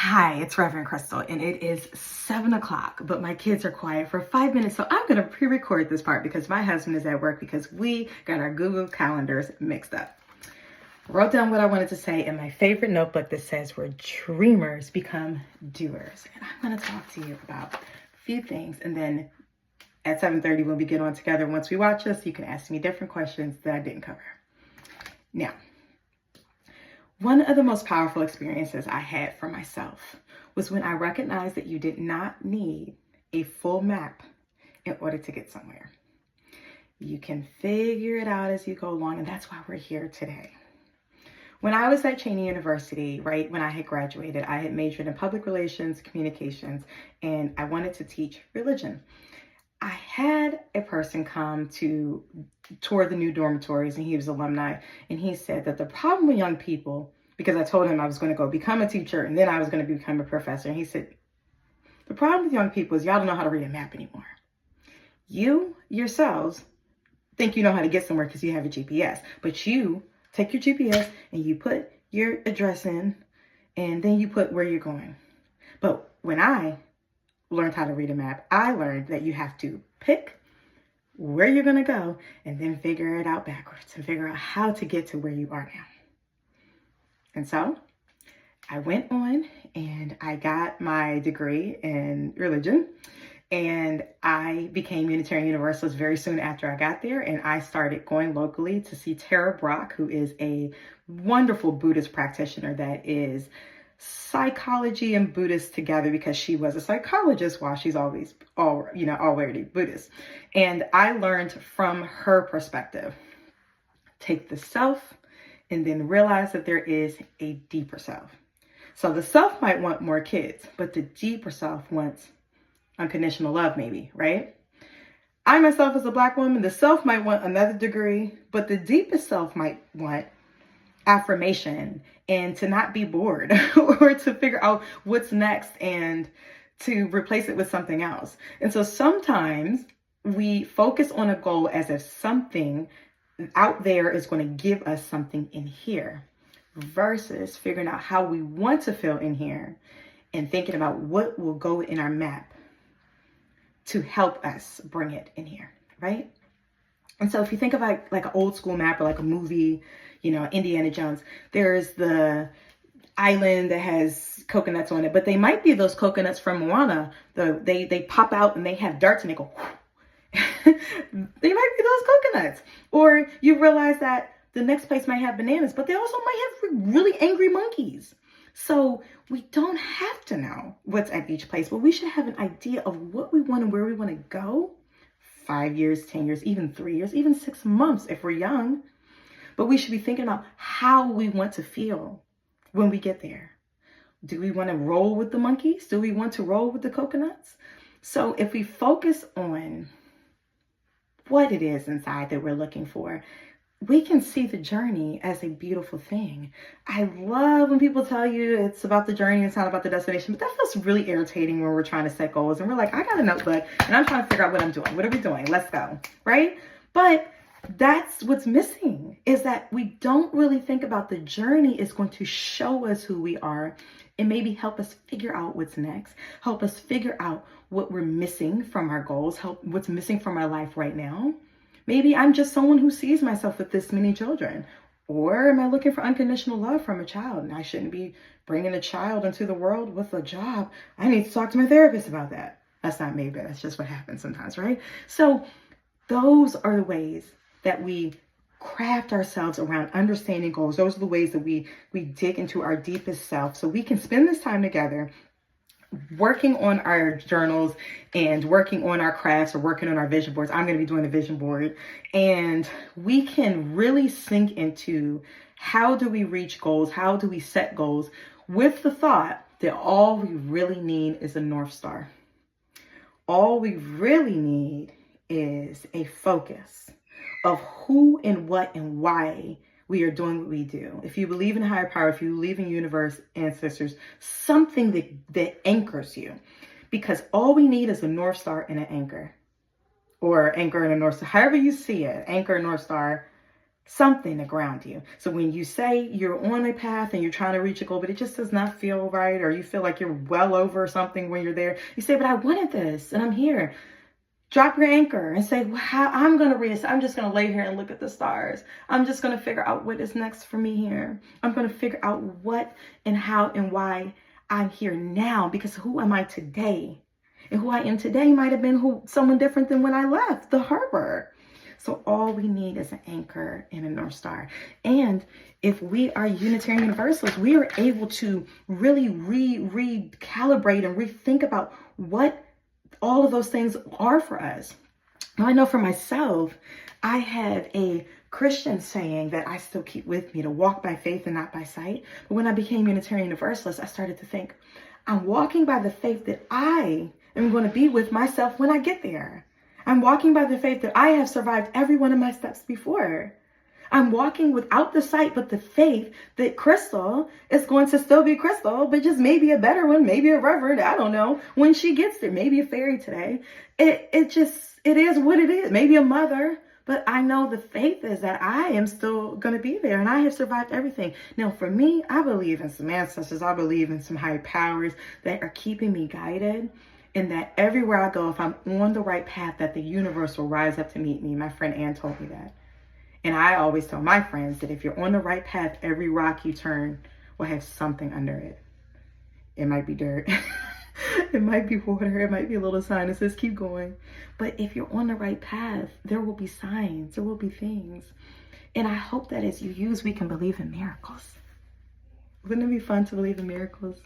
Hi, it's Reverend Crystal, and it is 7 o'clock, but my kids are quiet for 5 minutes, so I'm going to pre-record this part because my husband is at work because we got our Google calendars mixed up. I wrote down what I wanted to say in my favorite notebook that says where dreamers become doers. And I'm going to talk to you about a few things, and then at 7:30 when we get on together, once we watch this, you can ask me different questions that I didn't cover. Now, one of the most powerful experiences I had for myself was when I recognized that you did not need a full map in order to get somewhere. You can figure it out as you go along, and that's why we're here today. When I was at Cheyney University, right when I had graduated, I had majored in public relations, communications, and I wanted to teach religion. I had a person come to tour the new dormitories, and he was alumni, and he said that the problem with young people, because I told him I was going to go become a teacher and then I was going to become a professor, and he said, the problem with young people is y'all don't know how to read a map anymore. You yourselves think you know how to get somewhere because you have a GPS, but you take your GPS and you put your address in, and then you put where you're going. But when I learned how to read a map, I learned that you have to pick where you're going to go and then figure it out backwards and figure out how to get to where you are now. And so I went on and I got my degree in religion, and I became Unitarian Universalist very soon after I got there. And I started going locally to see Tara Brach, who is a wonderful Buddhist practitioner that is psychology and Buddhist together, because she was a psychologist while she's already Buddhist. And I learned from her perspective. Take the self and then realize that there is a deeper self. So the self might want more kids, but the deeper self wants unconditional love, maybe, right? I myself, as a Black woman, the self might want another degree, but the deepest self might want affirmation and to not be bored or to figure out what's next and to replace it with something else. And so sometimes we focus on a goal as if something out there is going to give us something in here, versus figuring out how we want to feel in here and thinking about what will go in our map to help us bring it in here, right? And so if you think of like an old school map or like a movie, Indiana Jones, there's the island that has coconuts on it, but they might be those coconuts from Moana. They pop out and they have darts and they go, they might be those coconuts. Or you realize that the next place might have bananas, but they also might have really angry monkeys. So we don't have to know what's at each place, but we should have an idea of what we want and where we want to go. 5 years, 10 years, even 3 years, even 6 months if we're young. But we should be thinking about how we want to feel when we get there. Do we want to roll with the monkeys? Do we want to roll with the coconuts? So if we focus on what it is inside that we're looking for, we can see the journey as a beautiful thing. I love when people tell you it's about the journey, it's not about the destination, but that feels really irritating when we're trying to set goals and we're like, I got a notebook and I'm trying to figure out what I'm doing. What are we doing? Let's go, right? But that's what's missing, is that we don't really think about the journey is going to show us who we are and maybe help us figure out what's next, help us figure out what we're missing from our goals, help what's missing from our life right now. Maybe I'm just someone who sees myself with this many children. Or am I looking for unconditional love from a child? And I shouldn't be bringing a child into the world with a job. I need to talk to my therapist about that. That's not maybe, that's just what happens sometimes, right? So those are the ways that we craft ourselves around understanding goals. Those are the ways that we dig into our deepest self so we can spend this time together working on our journals and working on our crafts or working on our vision boards. I'm going to be doing a vision board, and we can really sink into how do we reach goals? How do we set goals with the thought that all we really need is a North Star. All we really need is a focus of who and what and why we are doing what we do. If you believe in higher power, if you believe in universe, ancestors, something that anchors you, because all we need is a North Star and an anchor, or anchor and a North Star, however you see it, anchor, North Star, something to ground you. So when you say you're on a path and you're trying to reach a goal, but it just does not feel right, or you feel like you're well over something when you're there, you say, but I wanted this and I'm here. Drop your anchor and say, well, I'm going to reassess. I'm just going to lay here and look at the stars. I'm just going to figure out what is next for me here. I'm going to figure out what and how and why I'm here now, because who am I today? And who I am today might have been someone different than when I left the harbor. So all we need is an anchor and a North Star. And if we are Unitarian Universalists, we are able to really recalibrate and rethink about what all of those things are for us. Now, I know for myself, I have a Christian saying that I still keep with me, to walk by faith and not by sight. But when I became Unitarian Universalist, I started to think, I'm walking by the faith that I am going to be with myself when I get there. I'm walking by the faith that I have survived every one of my steps before. I'm walking without the sight, but the faith that Crystal is going to still be Crystal, but just maybe a better one, maybe a reverend, I don't know, when she gets there, maybe a fairy today. It is what it is, maybe a mother, but I know the faith is that I am still going to be there and I have survived everything. Now, for me, I believe in some ancestors. I believe in some higher powers that are keeping me guided. And that everywhere I go, if I'm on the right path, that the universe will rise up to meet me. My friend Ann told me that. And I always tell my friends that if you're on the right path, every rock you turn will have something under it. It might be dirt. It might be water. It might be a little sign that says, keep going. But if you're on the right path, there will be signs. There will be things. And I hope that as you use, we can believe in miracles. Wouldn't it be fun to believe in miracles?